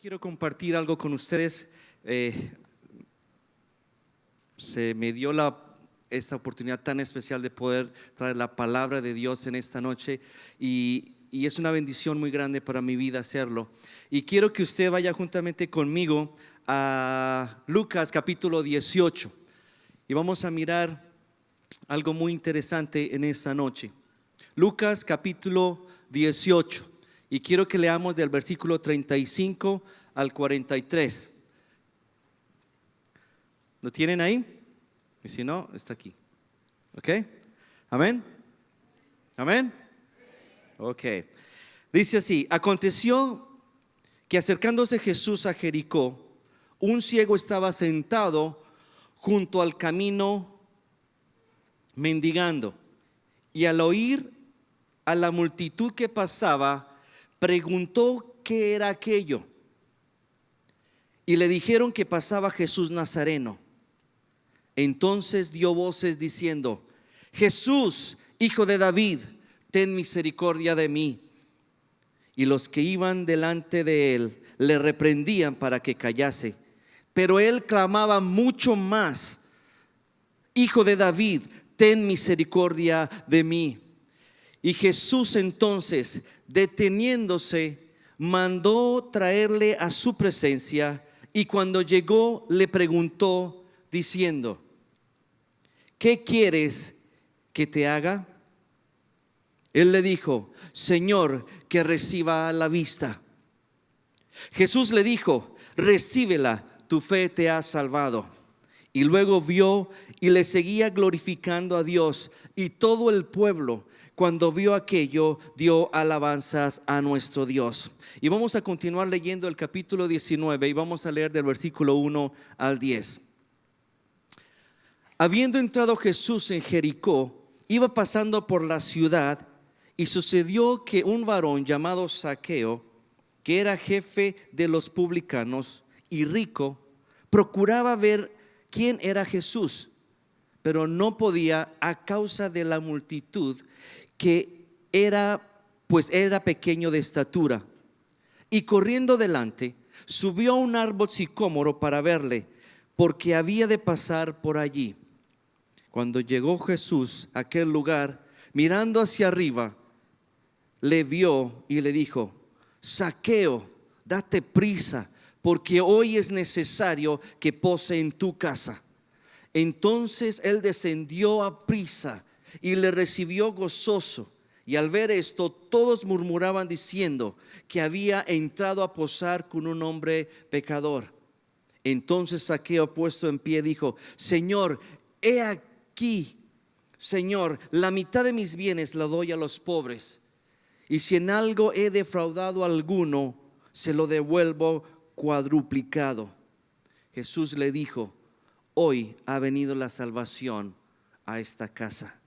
Quiero compartir algo con ustedes. Se me dio esta oportunidad tan especial de poder traer la palabra de Dios en esta noche y es una bendición muy grande para mi vida hacerlo. Y quiero que usted vaya juntamente conmigo a Lucas capítulo 18 y vamos a mirar algo muy interesante en esta noche. Lucas capítulo 18. Y quiero que leamos del versículo 35 al 43. ¿Lo tienen ahí? Y si no, está aquí. ¿Ok? ¿Amén? ¿Amén? Ok. Dice así: aconteció que acercándose Jesús a Jericó, un ciego estaba sentado junto al camino mendigando. Y al oír a la multitud que pasaba, preguntó qué era aquello. Y le dijeron que pasaba Jesús Nazareno. Entonces dio voces diciendo: Jesús, hijo de David, ten misericordia de mí. Y los que iban delante de él le reprendían para que callase. Pero él clamaba mucho más: Hijo de David, ten misericordia de mí. Y Jesús entonces, deteniéndose, mandó traerle a su presencia, y cuando llegó le preguntó diciendo: ¿qué quieres que te haga? Él le dijo: Señor, que reciba la vista. Jesús le dijo: recíbela, tu fe te ha salvado. Y luego vio y le seguía glorificando a Dios, y todo el pueblo, cuando vio aquello, dio alabanzas a nuestro Dios. Y vamos a continuar leyendo el capítulo 19 y vamos a leer del versículo 1 al 10. Habiendo entrado Jesús en Jericó, iba pasando por la ciudad, y sucedió que un varón llamado Zaqueo, que era jefe de los publicanos y rico, procuraba ver quién era Jesús, pero no podía a causa de la multitud, que era pequeño de estatura. Y corriendo delante, subió a un árbol sicómoro para verle, porque había de pasar por allí. Cuando llegó Jesús a aquel lugar, mirando hacia arriba, le vio y le dijo: Zaqueo, date prisa, porque hoy es necesario que pose en tu casa. Entonces él descendió a prisa y le recibió gozoso. Y al ver esto, todos murmuraban diciendo que había entrado a posar con un hombre pecador. Entonces Zaqueo, puesto en pie, dijo: Señor, he aquí, Señor, la mitad de mis bienes la doy a los pobres, y si en algo he defraudado a alguno, se lo devuelvo cuadruplicado. Jesús le dijo: hoy ha venido la salvación a esta casa,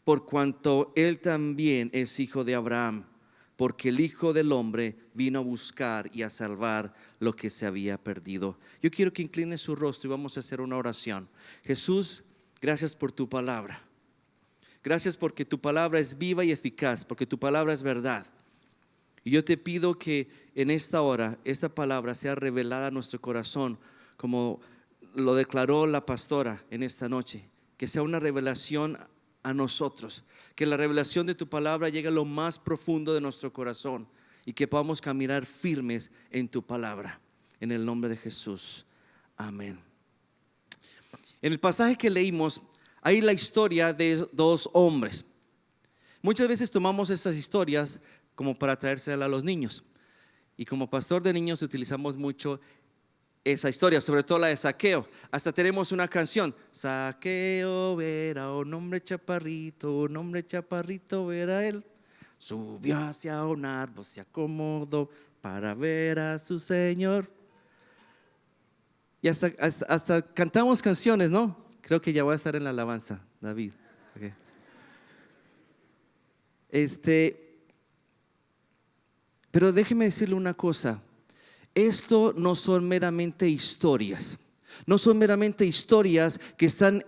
por cuanto él también es hijo de Abraham, porque el Hijo del Hombre vino a buscar y a salvar lo que se había perdido. Yo quiero que incline su rostro y vamos a hacer una oración. Jesús, gracias por tu palabra. Gracias porque tu palabra es viva y eficaz, porque tu palabra es verdad. Y yo te pido que en esta hora esta palabra sea revelada a nuestro corazón, como lo declaró la pastora en esta noche. Que sea una revelación a nosotros, que la revelación de tu palabra llegue a lo más profundo de nuestro corazón y que podamos caminar firmes en tu palabra, en el nombre de Jesús, amén. En el pasaje que leímos hay la historia de dos hombres. Muchas veces tomamos estas historias como para traérselas a los niños, y como pastor de niños utilizamos mucho esa historia, sobre todo la de Zaqueo. Hasta tenemos una canción: Zaqueo era un hombre chaparrito era él. Subió hacia un árbol, se acomodó para ver a su Señor. Y hasta cantamos canciones, ¿no? Creo que ya voy a estar en la alabanza, David. Okay. Pero déjeme decirle una cosa. Esto no son meramente historias. No son meramente historias que están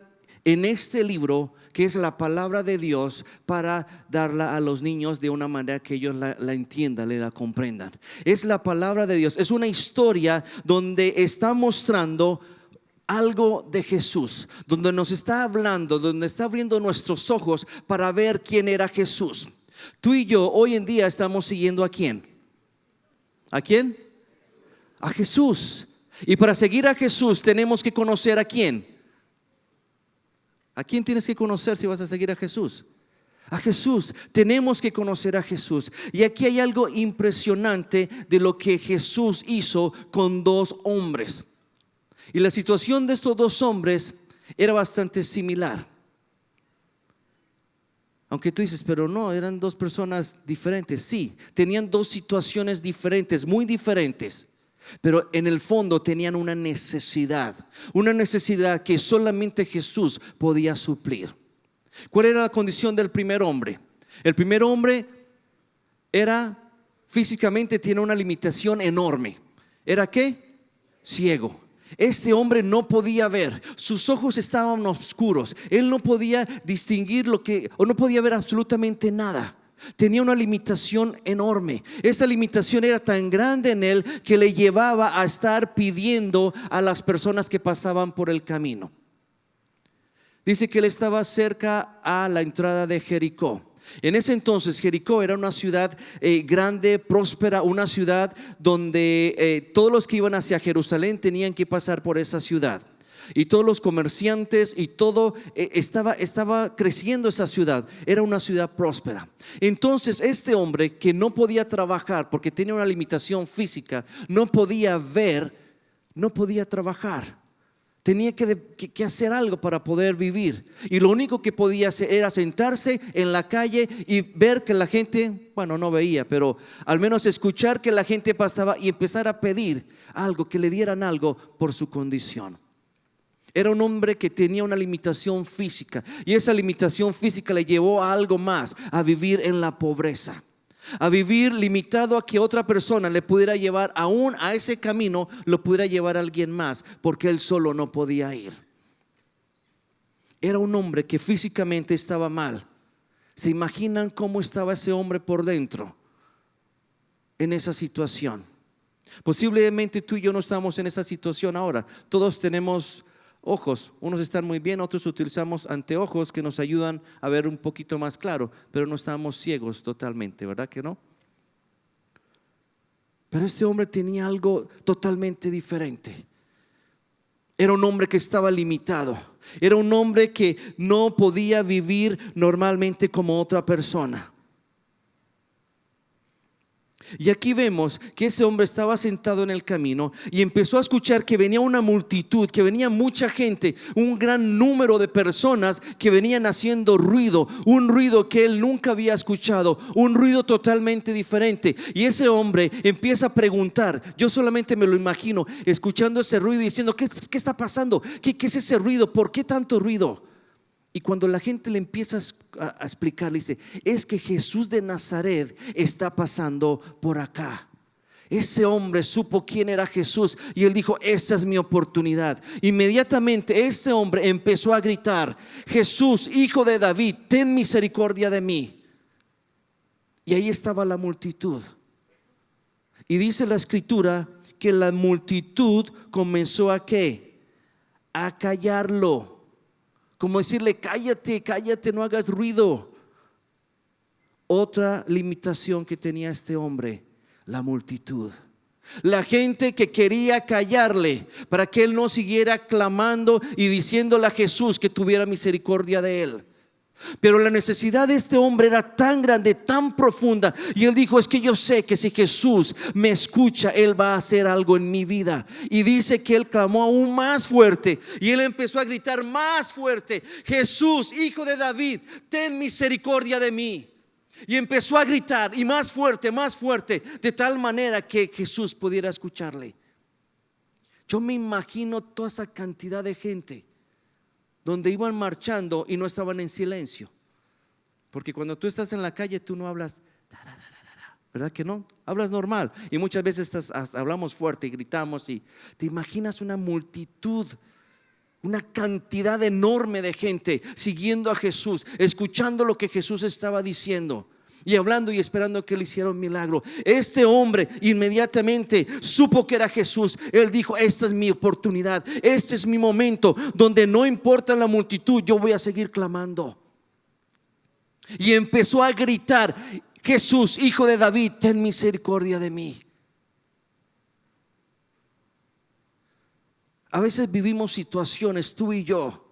en este libro, que es la palabra de Dios, para darla a los niños de una manera que ellos la entiendan y la comprendan. Es la palabra de Dios, es una historia donde está mostrando algo de Jesús, donde nos está hablando, donde está abriendo nuestros ojos para ver quién era Jesús. Tú y yo hoy en día estamos siguiendo ¿a quién? ¿A quién? A Jesús. Y para seguir a Jesús tenemos que conocer ¿a quién? ¿A quién tienes que conocer si vas a seguir a Jesús? A Jesús. Tenemos que conocer a Jesús. Y aquí hay algo impresionante de lo que Jesús hizo con dos hombres. Y la situación de estos dos hombres era bastante similar. Aunque tú dices, pero no, eran dos personas diferentes. Sí, tenían dos situaciones diferentes, muy diferentes. Pero en el fondo tenían una necesidad que solamente Jesús podía suplir. ¿Cuál era la condición del primer hombre? El primer hombre era físicamente, tiene una limitación enorme. ¿Era qué? Ciego. Este hombre no podía ver, sus ojos estaban oscuros, él no podía distinguir o no podía ver absolutamente nada. Tenía una limitación enorme. Esa limitación era tan grande en él que le llevaba a estar pidiendo a las personas que pasaban por el camino. Dice que él estaba cerca a la entrada de Jericó. En ese entonces Jericó era una ciudad grande, próspera, una ciudad donde todos los que iban hacia Jerusalén tenían que pasar por esa ciudad. Y todos los comerciantes y todo estaba creciendo esa ciudad. Era una ciudad próspera. Entonces este hombre que no podía trabajar porque tenía una limitación física, no podía ver, no podía trabajar. Tenía que hacer algo para poder vivir. Y lo único que podía hacer era sentarse en la calle y ver que la gente, bueno, no veía, pero al menos escuchar que la gente pasaba y empezar a pedir algo, que le dieran algo por su condición. Era un hombre que tenía una limitación física, y esa limitación física le llevó a algo más, a vivir en la pobreza, a vivir limitado a que otra persona le pudiera llevar aún a ese camino, lo pudiera llevar a alguien más, porque él solo no podía ir. Era un hombre que físicamente estaba mal. ¿Se imaginan cómo estaba ese hombre por dentro en esa situación? Posiblemente tú y yo no estamos en esa situación ahora. Todos tenemos ojos, unos están muy bien, otros utilizamos anteojos que nos ayudan a ver un poquito más claro, pero no estamos ciegos totalmente, ¿verdad que no? Pero este hombre tenía algo totalmente diferente. Era un hombre que estaba limitado. Era un hombre que no podía vivir normalmente como otra persona. Y aquí vemos que ese hombre estaba sentado en el camino y empezó a escuchar que venía una multitud, que venía mucha gente, un gran número de personas que venían haciendo ruido, un ruido que él nunca había escuchado, un ruido totalmente diferente. Y ese hombre empieza a preguntar, yo solamente me lo imagino escuchando ese ruido y diciendo, ¿qué está pasando? ¿Qué es ese ruido? ¿Por qué tanto ruido? Y cuando la gente le empieza a explicar, le dice, es que Jesús de Nazaret está pasando por acá. Ese hombre supo quién era Jesús y él dijo, esa es mi oportunidad. Inmediatamente ese hombre empezó a gritar, Jesús, hijo de David, ten misericordia de mí. Y ahí estaba la multitud. Y dice la escritura que la multitud comenzó a ¿qué? A callarlo. Como decirle, cállate, cállate, no hagas ruido. Otra limitación que tenía este hombre, la multitud. La gente que quería callarle para que él no siguiera clamando y diciéndole a Jesús que tuviera misericordia de él. Pero la necesidad de este hombre era tan grande, tan profunda. Y él dijo, es que yo sé que si Jesús me escucha, él va a hacer algo en mi vida. Y dice que él clamó aún más fuerte. Y él empezó a gritar más fuerte, Jesús, hijo de David, ten misericordia de mí. Y empezó a gritar y más fuerte, de tal manera que Jesús pudiera escucharle. Yo me imagino toda esa cantidad de gente donde iban marchando y no estaban en silencio. Porque cuando tú estás en la calle tú no hablas, ¿verdad que no? Hablas normal. Y muchas veces hablamos fuerte y gritamos. Y te imaginas una multitud una cantidad enorme de gente siguiendo a Jesús, escuchando lo que Jesús estaba diciendo y hablando y esperando que le hiciera un milagro. Este hombre inmediatamente supo que era Jesús. Él dijo: esta es mi oportunidad, este es mi momento, donde no importa la multitud, yo voy a seguir clamando. Y empezó a gritar: Jesús, hijo de David, ten misericordia de mí. A veces vivimos situaciones, tú y yo,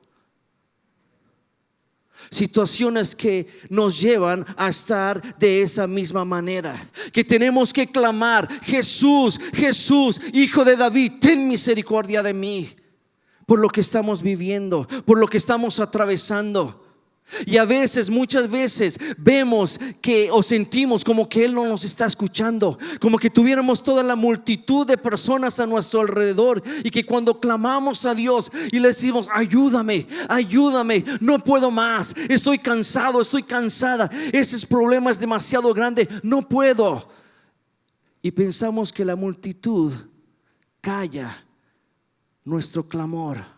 situaciones que nos llevan a estar de esa misma manera, que tenemos que clamar: Jesús, Jesús, hijo de David, ten misericordia de mí, por lo que estamos viviendo, por lo que estamos atravesando. Y a veces, muchas veces vemos que o sentimos como que Él no nos está escuchando, como que tuviéramos toda la multitud de personas a nuestro alrededor, y que cuando clamamos a Dios y le decimos: ayúdame, ayúdame, no puedo más, estoy cansado, estoy cansada, este problema es demasiado grande, no puedo. Y pensamos que la multitud calla nuestro clamor.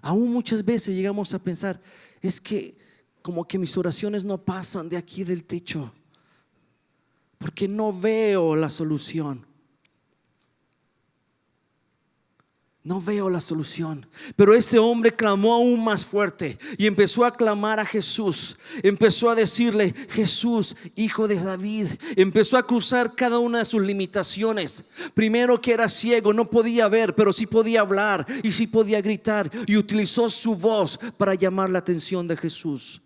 Aún muchas veces llegamos a pensar: es que como que mis oraciones no pasan de aquí del techo, porque no veo la solución. No veo la solución. Pero este hombre clamó aún más fuerte y empezó a clamar a Jesús. Empezó a decirle: Jesús, hijo de David. Empezó a cruzar cada una de sus limitaciones. Primero, que era ciego, no podía ver, pero sí podía hablar y sí podía gritar, y utilizó su voz para llamar la atención de Jesús.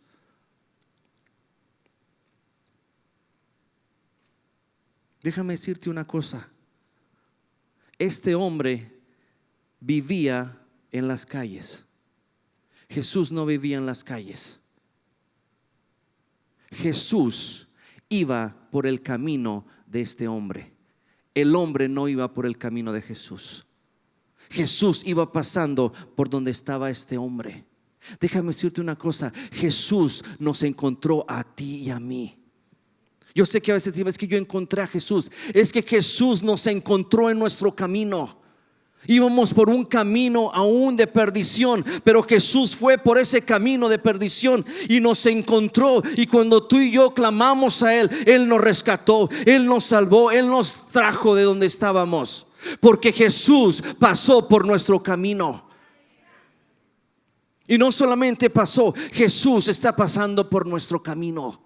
Déjame decirte una cosa: este hombre vivía en las calles. Jesús no vivía en las calles. Jesús iba por el camino de este hombre. El hombre no iba por el camino de Jesús. Jesús iba pasando por donde estaba este hombre. Déjame decirte una cosa: Jesús nos encontró a ti y a mí. Yo sé que a veces dices: es que yo encontré a Jesús. Es que Jesús nos encontró en nuestro camino. Íbamos por un camino aún de perdición, pero Jesús fue por ese camino de perdición y nos encontró. Y cuando tú y yo clamamos a Él, Él nos rescató, Él nos salvó, Él nos trajo de donde estábamos, porque Jesús pasó por nuestro camino. Y no solamente pasó, Jesús está pasando por nuestro camino.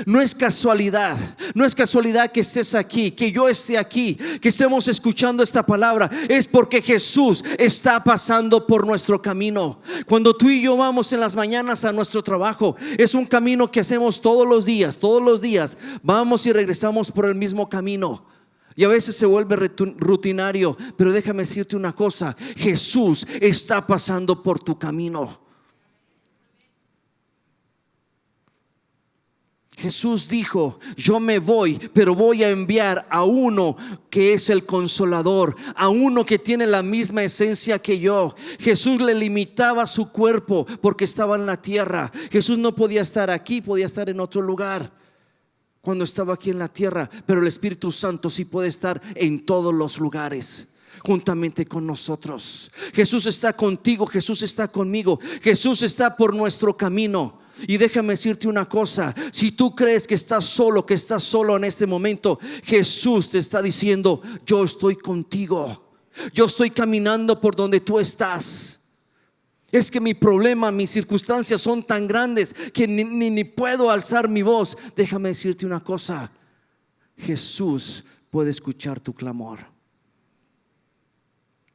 No es casualidad, no es casualidad que estés aquí, que yo esté aquí, que estemos escuchando esta palabra. Es porque Jesús está pasando por nuestro camino. Cuando tú y yo vamos en las mañanas a nuestro trabajo, es un camino que hacemos todos los días. Vamos y regresamos por el mismo camino. Y a veces se vuelve rutinario. Pero déjame decirte una cosa: Jesús está pasando por tu camino. Jesús dijo: yo me voy, pero voy a enviar a uno que es el Consolador, a uno que tiene la misma esencia que yo. Jesús le limitaba su cuerpo porque estaba en la tierra. Jesús no podía estar aquí, podía estar en otro lugar cuando estaba aquí en la tierra, pero el Espíritu Santo sí puede estar en todos los lugares juntamente con nosotros. Jesús está contigo, Jesús está conmigo, Jesús está por nuestro camino. Y déjame decirte una cosa: si tú crees que estás solo en este momento, Jesús te está diciendo: yo estoy contigo, yo estoy caminando por donde tú estás. Es que mi problema, mis circunstancias son tan grandes que ni puedo alzar mi voz. Déjame decirte una cosa: Jesús puede escuchar tu clamor.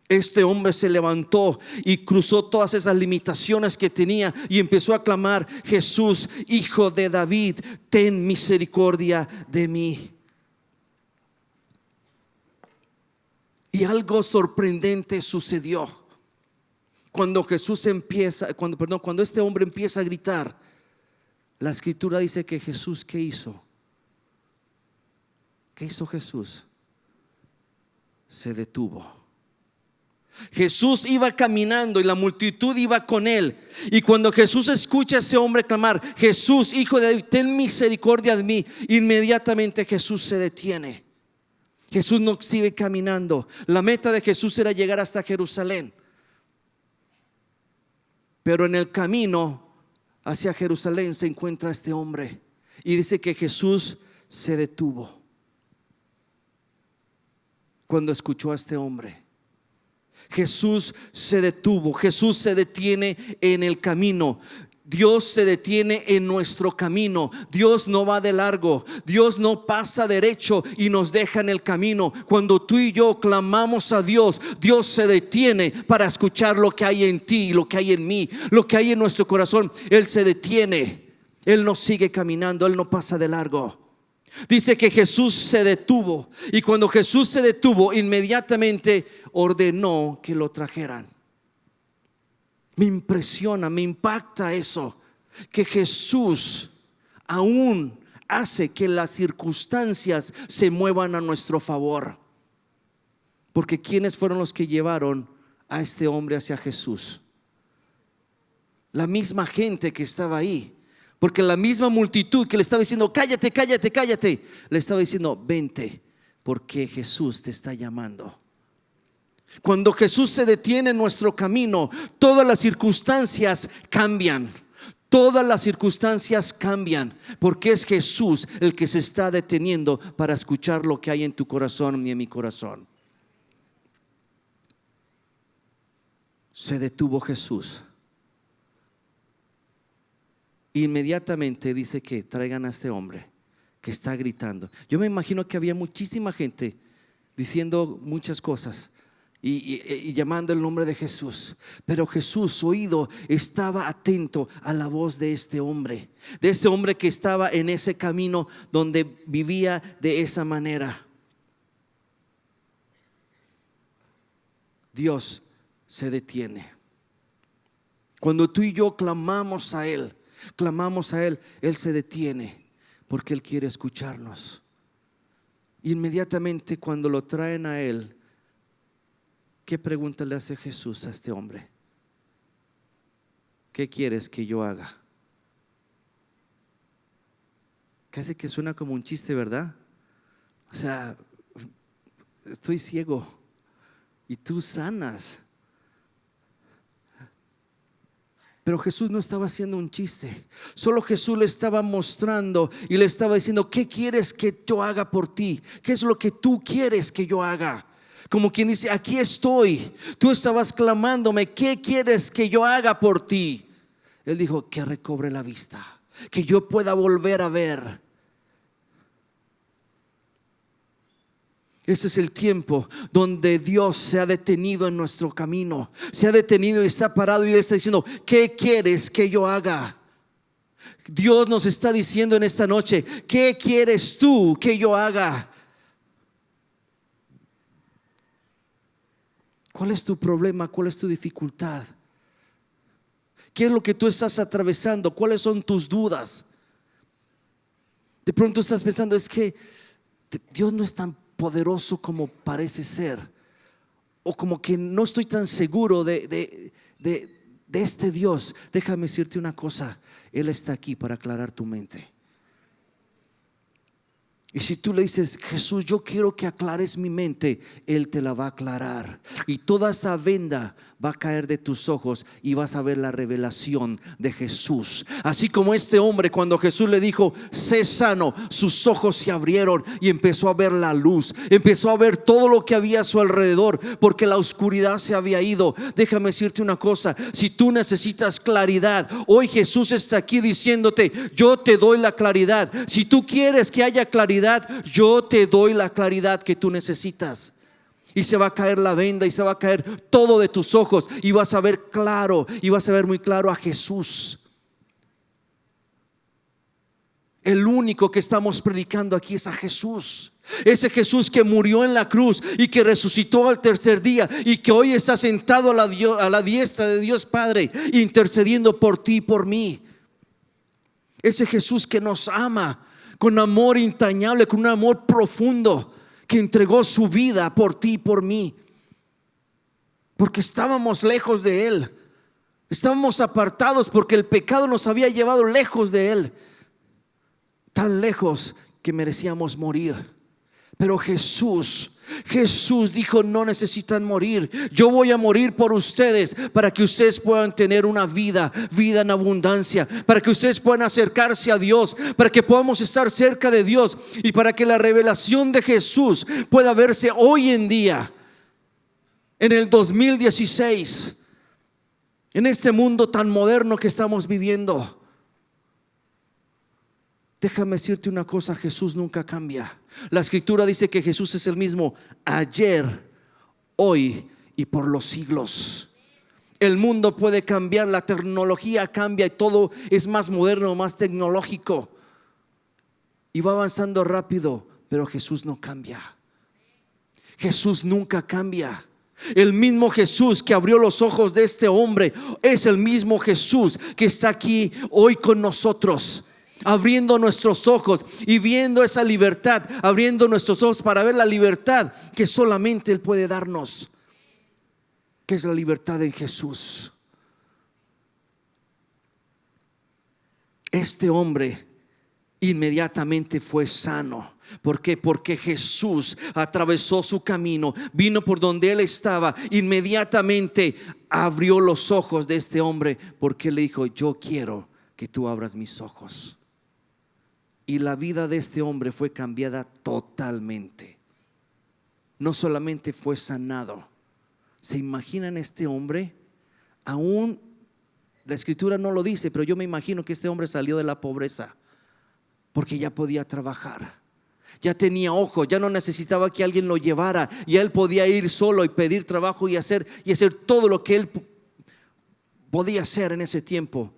Este hombre se levantó y cruzó todas esas limitaciones que tenía y empezó a clamar: Jesús, hijo de David, ten misericordia de mí. Y algo sorprendente sucedió. Cuando este hombre empieza a gritar, la escritura dice que Jesús, ¿qué hizo? ¿Qué hizo Jesús? Se detuvo. Jesús iba caminando y la multitud iba con él. Y cuando Jesús escucha a ese hombre clamar: Jesús, hijo de David, ten misericordia de mí, inmediatamente Jesús se detiene. Jesús no sigue caminando. La meta de Jesús era llegar hasta Jerusalén. Pero en el camino hacia Jerusalén se encuentra este hombre. Y dice que Jesús se detuvo cuando escuchó a este hombre. Jesús se detuvo. Jesús se detiene en el camino. Dios se detiene en nuestro camino. Dios no va de largo. Dios no pasa derecho y nos deja en el camino. Cuando tú y yo clamamos a Dios, Dios se detiene para escuchar lo que hay en ti, lo que hay en mí, lo que hay en nuestro corazón. Él se detiene. Él no sigue caminando. Él no pasa de largo. Dice que Jesús se detuvo. Y cuando Jesús se detuvo, inmediatamente ordenó que lo trajeran. Me impresiona, me impacta eso, que Jesús aún hace que las circunstancias se muevan a nuestro favor. Porque ¿quiénes fueron los que llevaron a este hombre hacia Jesús? La misma gente que estaba ahí. Porque la misma multitud que le estaba diciendo cállate, cállate, cállate, le estaba diciendo vente, porque Jesús te está llamando. Cuando Jesús se detiene en nuestro camino, todas las circunstancias cambian. Todas las circunstancias cambian, porque es Jesús el que se está deteniendo para escuchar lo que hay en tu corazón y en mi corazón. Se detuvo Jesús. Inmediatamente dice que traigan a este hombre que está gritando. Yo me imagino que había muchísima gente diciendo muchas cosas y llamando el nombre de Jesús. Pero Jesús, su oído estaba atento a la voz de este hombre que estaba en ese camino donde vivía de esa manera. Dios se detiene. Cuando tú y yo clamamos a Él, Él se detiene porque Él quiere escucharnos. Inmediatamente cuando lo traen a Él, ¿qué pregunta le hace Jesús a este hombre? ¿Qué quieres que yo haga? Casi que suena como un chiste, ¿verdad? O sea, estoy ciego y tú sanas. Pero Jesús no estaba haciendo un chiste. Solo Jesús le estaba mostrando y le estaba diciendo: ¿qué quieres que yo haga por ti? ¿Qué es lo que tú quieres que yo haga? Como quien dice: aquí estoy. Tú estabas clamándome, ¿qué quieres que yo haga por ti? Él dijo: que recobre la vista, que yo pueda volver a ver. Ese es el tiempo donde Dios se ha detenido en nuestro camino. Se ha detenido y está parado y está diciendo: ¿qué quieres que yo haga? Dios nos está diciendo en esta noche: ¿qué quieres tú que yo haga? ¿Cuál es tu problema? ¿Cuál es tu dificultad? ¿Qué es lo que tú estás atravesando? ¿Cuáles son tus dudas? De pronto estás pensando: es que Dios no es tan poderoso como parece ser, o como que no estoy tan seguro de este Dios. Déjame decirte una cosa: Él está aquí para aclarar tu mente. Y si tú le dices: Jesús, yo quiero que aclares mi mente, Él te la va a aclarar. Y toda esa venda va a caer de tus ojos y vas a ver la revelación de Jesús. Así como este hombre, cuando Jesús le dijo: sé sano, sus ojos se abrieron y empezó a ver la luz. Empezó a ver todo lo que había a su alrededor, porque la oscuridad se había ido. Déjame decirte una cosa: si tú necesitas claridad, hoy Jesús está aquí diciéndote: yo te doy la claridad. Si tú quieres que haya claridad, yo te doy la claridad que tú necesitas. Y se va a caer la venda y se va a caer todo de tus ojos y vas a ver claro, y vas a ver muy claro a Jesús. El único que estamos predicando aquí es a Jesús. Ese Jesús que murió en la cruz y que resucitó al tercer día y que hoy está sentado a la diestra de Dios Padre, intercediendo por ti y por mí. Ese Jesús que nos ama con amor entrañable, con un amor profundo, que entregó su vida por ti y por mí, porque estábamos lejos de Él. Estábamos apartados porque el pecado nos había llevado lejos de Él, tan lejos que merecíamos morir. Pero Jesús dijo: no necesitan morir, yo voy a morir por ustedes para que ustedes puedan tener una vida en abundancia, para que ustedes puedan acercarse a Dios, para que podamos estar cerca de Dios y para que la revelación de Jesús pueda verse hoy en día, en el 2016, en este mundo tan moderno que estamos viviendo. Déjame decirte una cosa: Jesús nunca cambia. La escritura dice que Jesús es el mismo ayer, hoy y por los siglos. El mundo puede cambiar, la tecnología cambia y todo es más moderno, más tecnológico y va avanzando rápido, pero Jesús no cambia. Jesús nunca cambia. El mismo Jesús que abrió los ojos de este hombre es el mismo Jesús que está aquí hoy con nosotros, abriendo nuestros ojos y viendo esa libertad, abriendo nuestros ojos para ver la libertad que solamente Él puede darnos, que es la libertad en Jesús. Este hombre inmediatamente fue sano. ¿Por qué? Porque Jesús atravesó su camino, vino por donde él estaba, inmediatamente abrió los ojos de este hombre, porque le dijo: yo quiero que tú abras mis ojos. Y la vida de este hombre fue cambiada totalmente. No solamente fue sanado. ¿Se imaginan este hombre? Aún la escritura no lo dice, pero yo me imagino que este hombre salió de la pobreza porque ya podía trabajar, ya tenía ojos, ya no necesitaba que alguien lo llevara, ya él podía ir solo y pedir trabajo y hacer todo lo que él podía hacer en ese tiempo.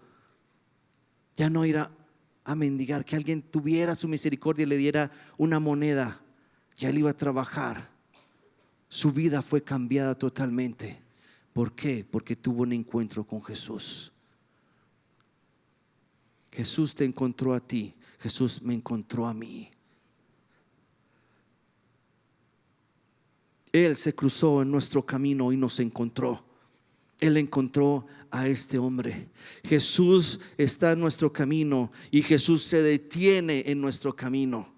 Ya no ir a mendigar, que alguien tuviera su misericordia y le diera una moneda. Ya él iba a trabajar. Su vida fue cambiada totalmente. ¿Por qué? Porque tuvo un encuentro con Jesús. Jesús te encontró a ti, Jesús me encontró a mí. Él se cruzó en nuestro camino y nos encontró. Él encontró a este hombre. Jesús está en nuestro camino y Jesús se detiene en nuestro camino.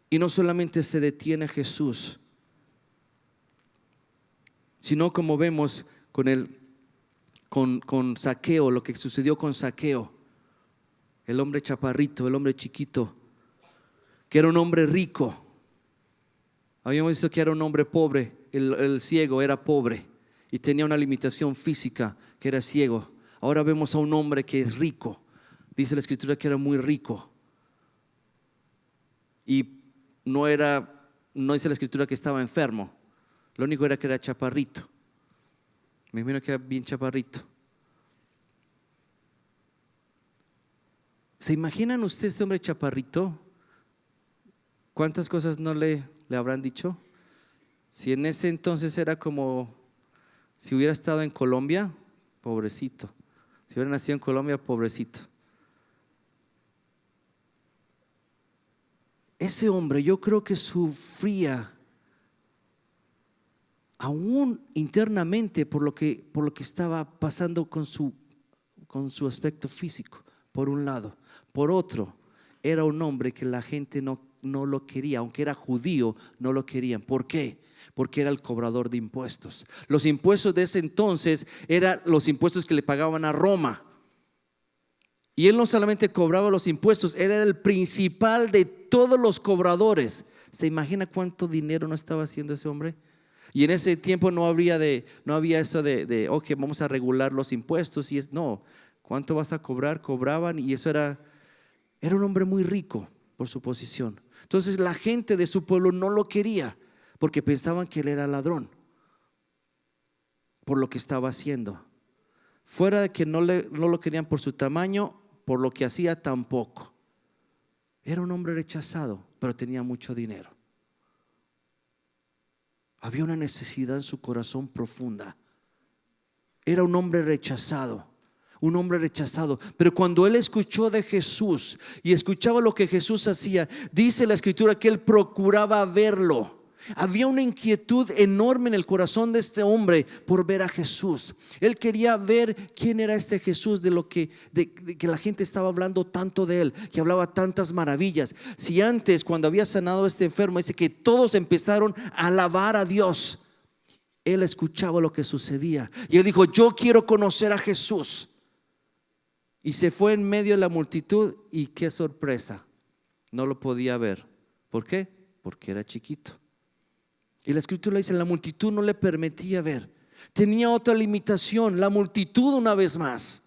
Y no solamente se detiene Jesús, sino como vemos con Zaqueo, lo que sucedió con Zaqueo, el hombre chaparrito, el hombre chiquito, que era un hombre rico. Habíamos visto que era un hombre pobre. El ciego era pobre y tenía una limitación física, que era ciego. Ahora vemos a un hombre que es rico. Dice la escritura que era muy rico. Y no dice la escritura que estaba enfermo. Lo único era que era chaparrito. Me imagino que era bien chaparrito. ¿Se imaginan ustedes este hombre chaparrito? ¿Cuántas cosas no le habrán dicho? Si en ese entonces era como si hubiera estado en Colombia, pobrecito. Si hubiera nacido en Colombia, pobrecito. Ese hombre, yo creo que sufría aún internamente por lo que estaba pasando con su aspecto físico, por un lado. Por otro, era un hombre que la gente no lo quería, aunque era judío, no lo querían. ¿Por qué? Porque era el cobrador de impuestos. Los impuestos de ese entonces eran los impuestos que le pagaban a Roma. Y él no solamente cobraba los impuestos, él era el principal de todos los cobradores. ¿Se imagina cuánto dinero no estaba haciendo ese hombre? Y en ese tiempo no había eso de ok, vamos a regular los impuestos. No, ¿cuánto vas a cobrar? Cobraban, y eso era un hombre muy rico por su posición. Entonces la gente de su pueblo no lo quería porque pensaban que él era ladrón por lo que estaba haciendo. Fuera de que no lo querían por su tamaño, por lo que hacía tampoco. Era un hombre rechazado, pero tenía mucho dinero. Había una necesidad en su corazón profunda. Era un hombre rechazado. Un hombre rechazado. Pero cuando él escuchó de Jesús y escuchaba lo que Jesús hacía, dice la escritura que él procuraba verlo. Había una inquietud enorme en el corazón de este hombre por ver a Jesús. Él quería ver quién era este Jesús, de que la gente estaba hablando tanto de él, que hablaba tantas maravillas. Si antes, cuando había sanado a este enfermo, dice que todos empezaron a alabar a Dios, él escuchaba lo que sucedía y él dijo: yo quiero conocer a Jesús. Y se fue en medio de la multitud y qué sorpresa, no lo podía ver. ¿Por qué? Porque era chiquito. Y la escritura dice: la multitud no le permitía ver. Tenía otra limitación, la multitud una vez más.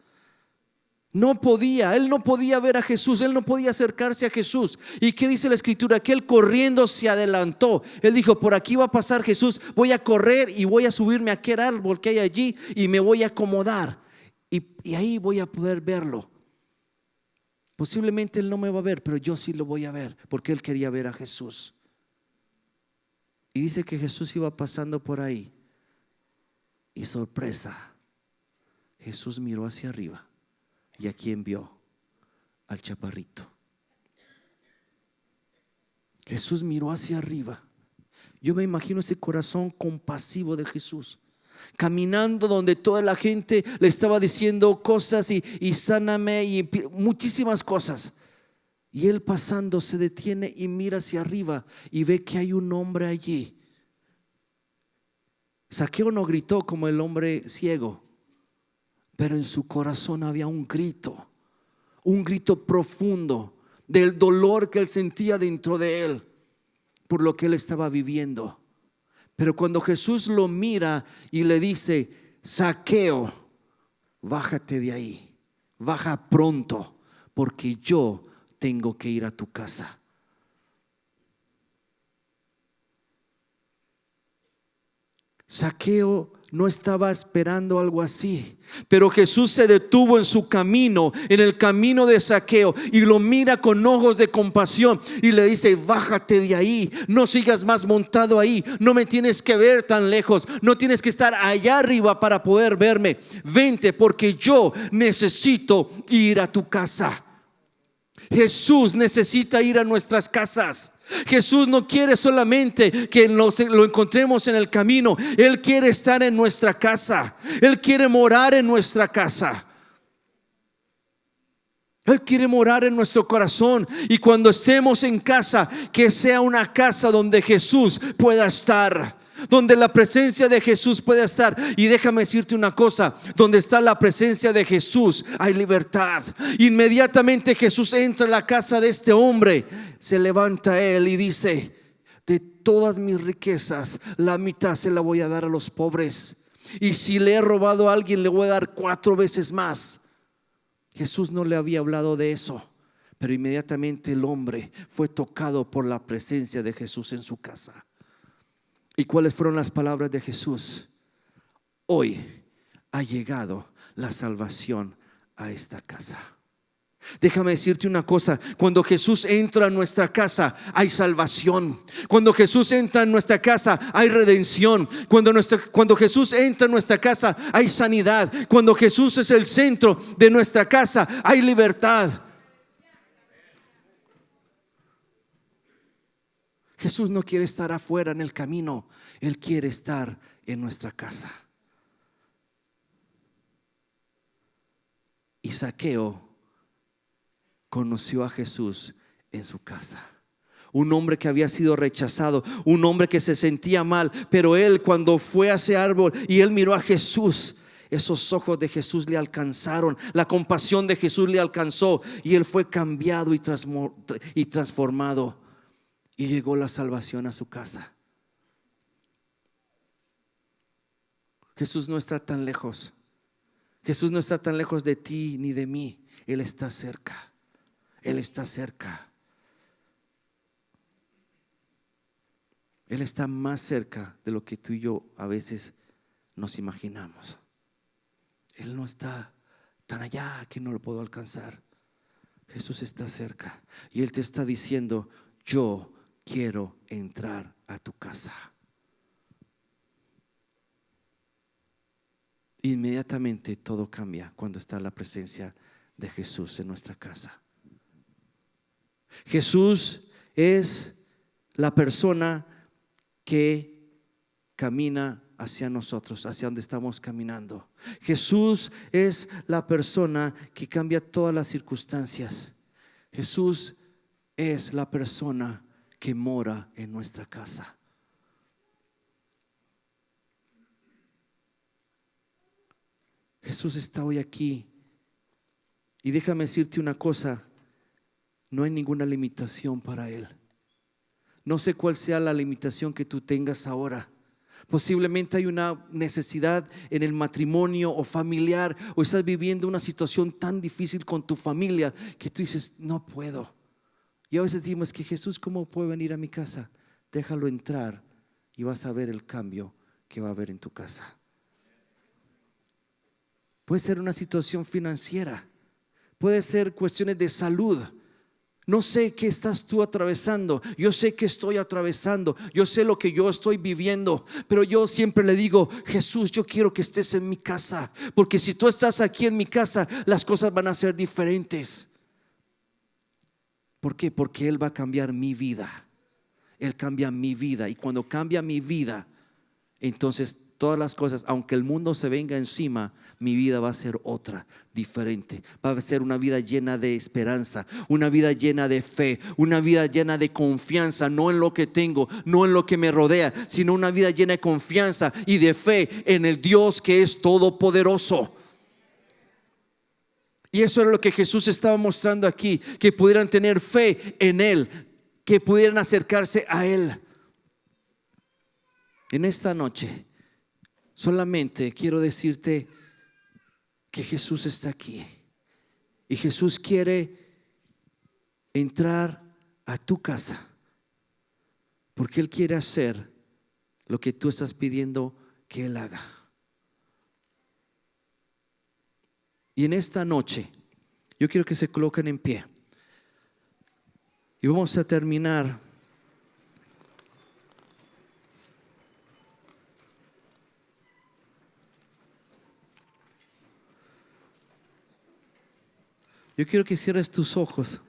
Él no podía ver a Jesús, él no podía acercarse a Jesús. ¿Y qué dice la escritura? Que él corriendo se adelantó. Él dijo: por aquí va a pasar Jesús, voy a correr y voy a subirme a aquel árbol que hay allí y me voy a acomodar. Y ahí voy a poder verlo. Posiblemente él no me va a ver, pero yo sí lo voy a ver, porque él quería ver a Jesús. Y dice que Jesús iba pasando por ahí. Y sorpresa, Jesús miró hacia arriba. ¿Y a quién vio? Al chaparrito. Jesús miró hacia arriba. Yo me imagino ese corazón compasivo de Jesús, caminando donde toda la gente le estaba diciendo cosas y sáname y muchísimas cosas. Y él pasando se detiene y mira hacia arriba y ve que hay un hombre allí. Zaqueo no gritó como el hombre ciego, pero en su corazón había un grito profundo del dolor que él sentía dentro de él por lo que él estaba viviendo. Pero cuando Jesús lo mira y le dice: Zaqueo, bájate de ahí, baja pronto, porque yo tengo que ir a tu casa. Zaqueo no estaba esperando algo así, pero Jesús se detuvo en su camino, en el camino de Zaqueo, y lo mira con ojos de compasión y le dice: bájate de ahí, no sigas más montado ahí, no me tienes que ver tan lejos, no tienes que estar allá arriba para poder verme, vente, porque yo necesito ir a tu casa. Jesús necesita ir a nuestras casas. Jesús no quiere solamente que lo encontremos en el camino. Él quiere estar en nuestra casa. Él quiere morar en nuestra casa. Él quiere morar en nuestro corazón. Y cuando estemos en casa, que sea una casa donde Jesús pueda estar, donde la presencia de Jesús pueda estar. Y déjame decirte una cosa: donde está la presencia de Jesús hay libertad. Inmediatamente Jesús entra a la casa de este hombre, se levanta él y dice: de todas mis riquezas, la mitad se la voy a dar a los pobres, y si le he robado a alguien, le voy a dar 4 veces más. Jesús no le había hablado de eso, pero inmediatamente el hombre fue tocado por la presencia de Jesús en su casa. ¿Y cuáles fueron las palabras de Jesús? Hoy ha llegado la salvación a esta casa. Déjame decirte una cosa: cuando Jesús entra a nuestra casa hay salvación. Cuando Jesús entra en nuestra casa hay redención. Cuando Jesús entra en nuestra casa hay sanidad. Cuando Jesús es el centro de nuestra casa hay libertad. Jesús no quiere estar afuera en el camino, Él quiere estar en nuestra casa. Y Zaqueo conoció a Jesús en su casa. Un hombre que había sido rechazado, un hombre que se sentía mal, pero él, cuando fue a ese árbol y él miró a Jesús, esos ojos de Jesús le alcanzaron, la compasión de Jesús le alcanzó, y él fue cambiado y transformado. Y llegó la salvación a su casa. Jesús no está tan lejos. Jesús no está tan lejos de ti ni de mí. Él está cerca. Él está cerca. Él está más cerca de lo que tú y yo a veces nos imaginamos. Él no está tan allá que no lo puedo alcanzar. Jesús está cerca y Él te está diciendo: yo quiero entrar a tu casa. Inmediatamente todo cambia cuando está la presencia de Jesús en nuestra casa. Jesús es la persona que camina hacia nosotros, hacia donde estamos caminando. Jesús es la persona que cambia todas las circunstancias. Jesús es la persona que mora en nuestra casa. Jesús está hoy aquí. Y déjame decirte una cosa, no hay ninguna limitación para Él. No sé cuál sea la limitación que tú tengas ahora. Posiblemente hay una necesidad en el matrimonio o familiar, o estás viviendo una situación tan difícil con tu familia que tú dices, no puedo. Y a veces decimos que Jesús, ¿cómo puede venir a mi casa? Déjalo entrar y vas a ver el cambio que va a haber en tu casa. Puede ser una situación financiera, puede ser cuestiones de salud. No sé qué estás tú atravesando. Yo sé que estoy atravesando. Yo sé lo que yo estoy viviendo. Pero yo siempre le digo, Jesús, yo quiero que estés en mi casa. Porque si tú estás aquí en mi casa, las cosas van a ser diferentes. ¿Por qué? Porque Él va a cambiar mi vida. Él cambia mi vida. Y cuando cambia mi vida, entonces todas las cosas, aunque el mundo se venga encima, mi vida va a ser otra, diferente. Va a ser una vida llena de esperanza, una vida llena de fe, una vida llena de confianza, no en lo que tengo, no en lo que me rodea, sino una vida llena de confianza y de fe en el Dios que es todopoderoso. Y eso es lo que Jesús estaba mostrando aquí, que pudieran tener fe en Él, que pudieran acercarse a Él. En esta noche solamente quiero decirte que Jesús está aquí y Jesús quiere entrar a tu casa porque Él quiere hacer lo que tú estás pidiendo que Él haga. Y en esta noche yo quiero que se coloquen en pie y vamos a terminar. Yo quiero que cierres tus ojos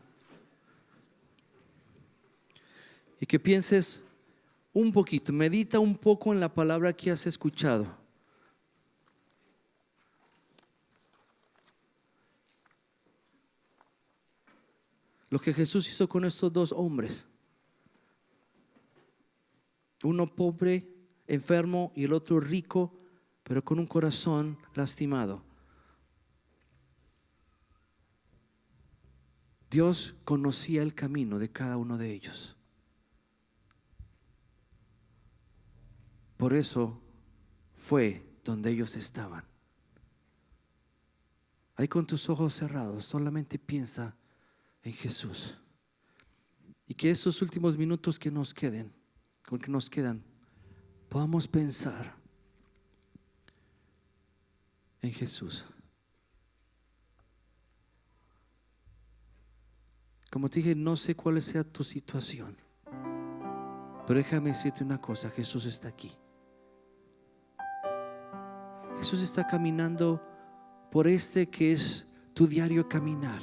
y que pienses un poquito, medita un poco en la palabra que has escuchado. Lo que Jesús hizo con estos dos hombres, uno pobre, enfermo, y el otro rico, pero con un corazón lastimado. Dios conocía el camino de cada uno de ellos. Por eso fue donde ellos estaban. Ahí con tus ojos cerrados, solamente piensa en Jesús. Y que esos últimos minutos que nos quedan, podamos pensar en Jesús. Como te dije, no sé cuál sea tu situación, pero déjame decirte una cosa, Jesús está aquí. Jesús está caminando por este que es tu diario caminar.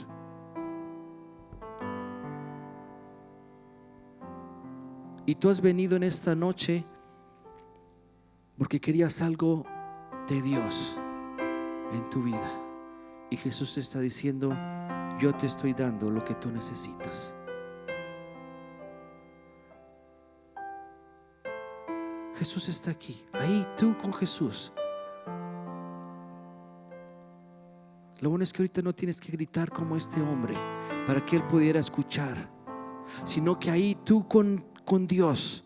Y tú has venido en esta noche porque querías algo de Dios en tu vida. Y Jesús te está diciendo, yo te estoy dando lo que tú necesitas. Jesús está aquí, ahí tú con Jesús. Lo bueno es que ahorita no tienes que gritar como este hombre para que Él pudiera escuchar, sino que ahí tú con Dios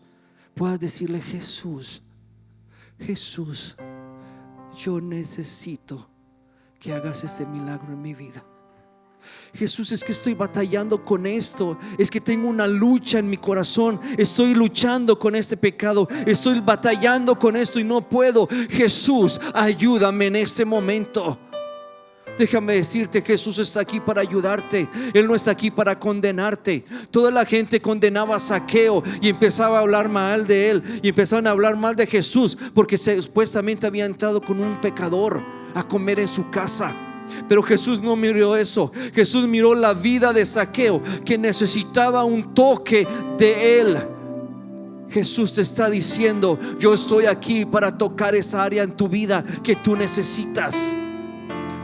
puedas decirle, Jesús, yo necesito que hagas ese milagro en mi vida. Jesús, es que estoy batallando con esto, es que tengo una lucha en mi corazón, estoy luchando con este pecado, estoy batallando con esto y no puedo. Jesús, ayúdame en este momento. Déjame decirte, Jesús está aquí para ayudarte. Él no está aquí para condenarte. Toda la gente condenaba a Zaqueo y empezaba a hablar mal de él, y empezaron a hablar mal de Jesús porque supuestamente había entrado con un pecador a comer en su casa. Pero Jesús no miró eso. Jesús miró la vida de Zaqueo, que necesitaba un toque de él. Jesús te está diciendo: yo estoy aquí para tocar esa área en tu vida que tú necesitas,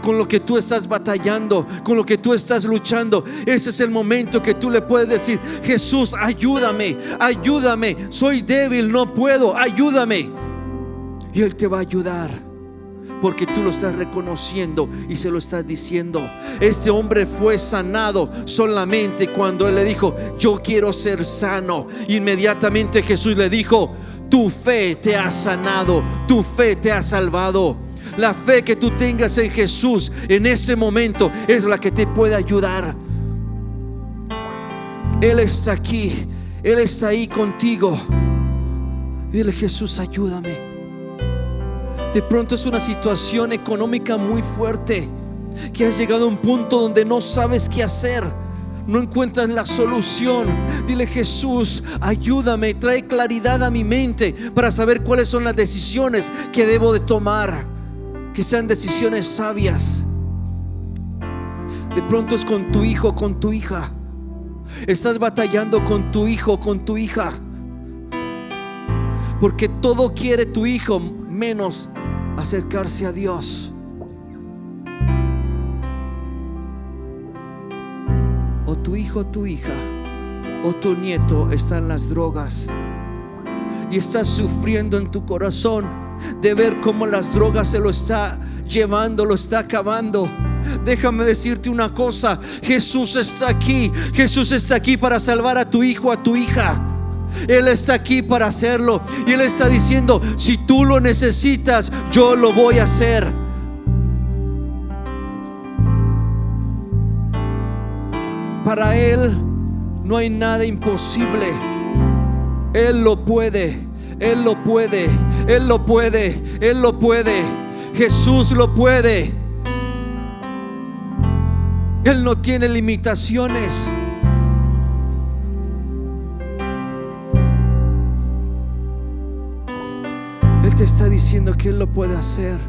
con lo que tú estás batallando, con lo que tú estás luchando. Ese es el momento que tú le puedes decir: Jesús, ayúdame, ayúdame, soy débil, no puedo, ayúdame. Y Él te va a ayudar, porque tú lo estás reconociendo y se lo estás diciendo. Este hombre fue sanado solamente cuando él le dijo: yo quiero ser sano. Inmediatamente Jesús le dijo: tu fe te ha sanado, tu fe te ha salvado. La fe que tú tengas en Jesús en ese momento es la que te puede ayudar. Él está aquí, Él está ahí contigo. Dile: Jesús, ayúdame. De pronto es una situación económica muy fuerte, que has llegado a un punto donde no sabes qué hacer, no encuentras la solución. Dile: Jesús, ayúdame, trae claridad a mi mente para saber cuáles son las decisiones que debo de tomar, que sean decisiones sabias. De pronto es con tu hijo, con tu hija. Estás batallando con tu hijo, con tu hija, porque todo quiere tu hijo menos acercarse a Dios. O tu hijo, tu hija, o tu nieto está en las drogas y estás sufriendo en tu corazón de ver cómo las drogas se lo está llevando, lo está acabando. Déjame decirte una cosa: Jesús está aquí. Jesús está aquí para salvar a tu hijo, a tu hija. Él está aquí para hacerlo, y Él está diciendo: si tú lo necesitas, yo lo voy a hacer. Para Él no hay nada imposible. Él lo puede, Él lo puede, Él lo puede, Él lo puede. Jesús lo puede. Él no tiene limitaciones. Él te está diciendo que Él lo puede hacer.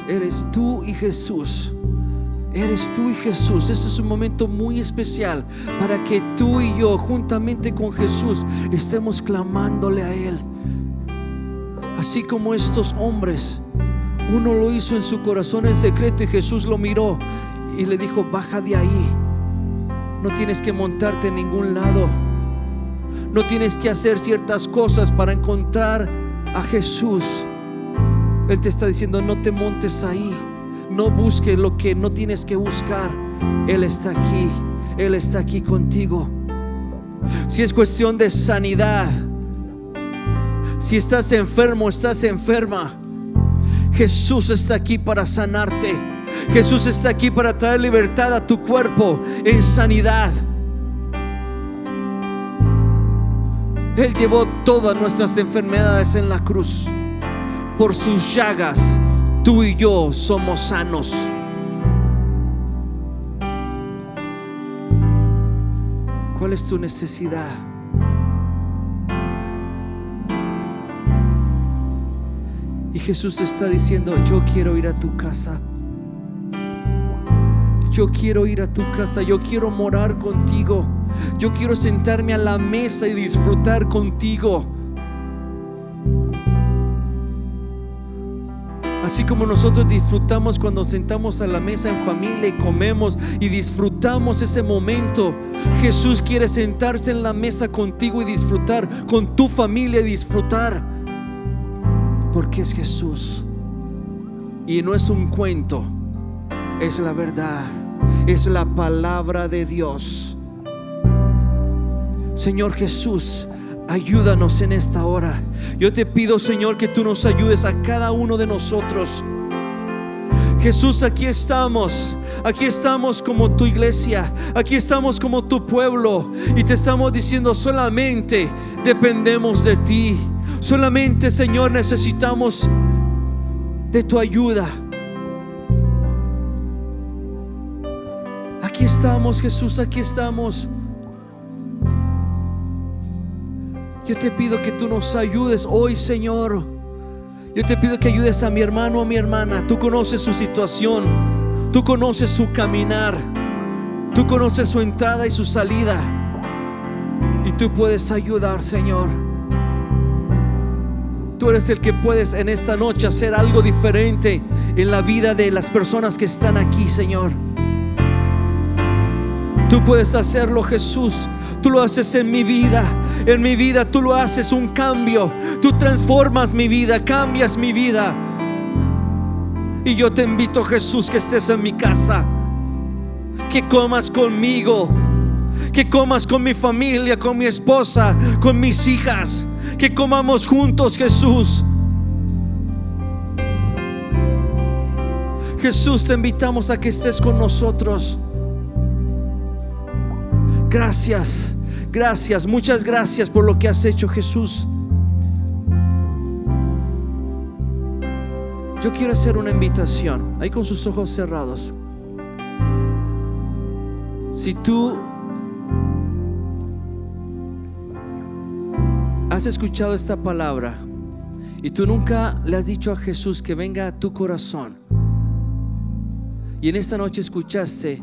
Eres tú y Jesús. Eres tú y Jesús. Este es un momento muy especial para que tú y yo, juntamente con Jesús, estemos clamándole a Él. Así como estos hombres, uno lo hizo en su corazón en secreto, y Jesús lo miró y le dijo: baja de ahí. No tienes que montarte en ningún lado. No tienes que hacer ciertas cosas para encontrar a Jesús. Él te está diciendo: no te montes ahí. No busques lo que no tienes que buscar. Él está aquí. Él está aquí contigo. Si es cuestión de sanidad, si estás enfermo, estás enferma, Jesús está aquí para sanarte. Jesús está aquí para traer libertad a tu cuerpo en sanidad. Él llevó todas nuestras enfermedades en la cruz. Por sus llagas tú y yo somos sanos. ¿Cuál es tu necesidad? Y Jesús te está diciendo: yo quiero ir a tu casa. Yo quiero ir a tu casa. Yo quiero morar contigo. Yo quiero sentarme a la mesa y disfrutar contigo. Así como nosotros disfrutamos cuando sentamos a la mesa en familia y comemos y disfrutamos ese momento, Jesús quiere sentarse en la mesa contigo y disfrutar con tu familia y disfrutar, porque es Jesús y no es un cuento, es la verdad, es la palabra de Dios. Señor Jesús, ayúdanos en esta hora. Yo te pido, Señor, que tú nos ayudes a cada uno de nosotros. Jesús, aquí estamos como tu iglesia, aquí estamos como tu pueblo, y te estamos diciendo: solamente dependemos de ti. Solamente, Señor, necesitamos de tu ayuda. Aquí estamos, Jesús, aquí estamos. Yo te pido que tú nos ayudes hoy, Señor. Yo te pido que ayudes a mi hermano, a mi hermana. Tú conoces su situación, tú conoces su caminar. Tú conoces su entrada y su salida, y tú puedes ayudar, Señor. Tú eres el que puedes en esta noche hacer algo diferente en la vida de las personas que están aquí, Señor. Tú puedes hacerlo, Jesús. Tú lo haces en mi vida. En mi vida tú lo haces un cambio. Tú transformas mi vida, cambias mi vida. Y yo te invito, Jesús, que estés en mi casa, que comas conmigo, que comas con mi familia, con mi esposa, con mis hijas, que comamos juntos, Jesús. Jesús, te invitamos a que estés con nosotros. Gracias, gracias, muchas gracias por lo que has hecho, Jesús. Yo quiero hacer una invitación, ahí con sus ojos cerrados. Si tú has escuchado esta palabra y tú nunca le has dicho a Jesús que venga a tu corazón, y en esta noche escuchaste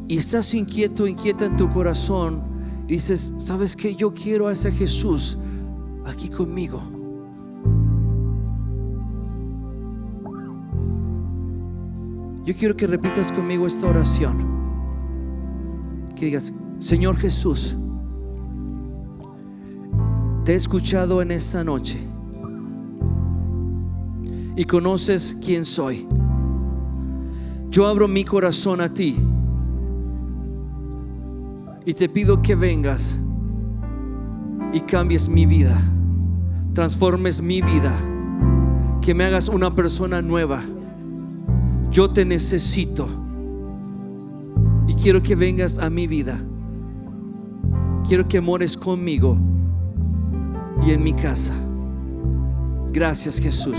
y estás inquieto, inquieta en tu corazón, y dices: ¿sabes qué? Yo quiero a ese Jesús aquí conmigo. Yo quiero que repitas conmigo esta oración, que digas: Señor Jesús, te he escuchado en esta noche y conoces quién soy. Yo abro mi corazón a ti y te pido que vengas y cambies mi vida, transformes mi vida, que me hagas una persona nueva. Yo te necesito y quiero que vengas a mi vida. Quiero que mores conmigo y en mi casa. Gracias, Jesús.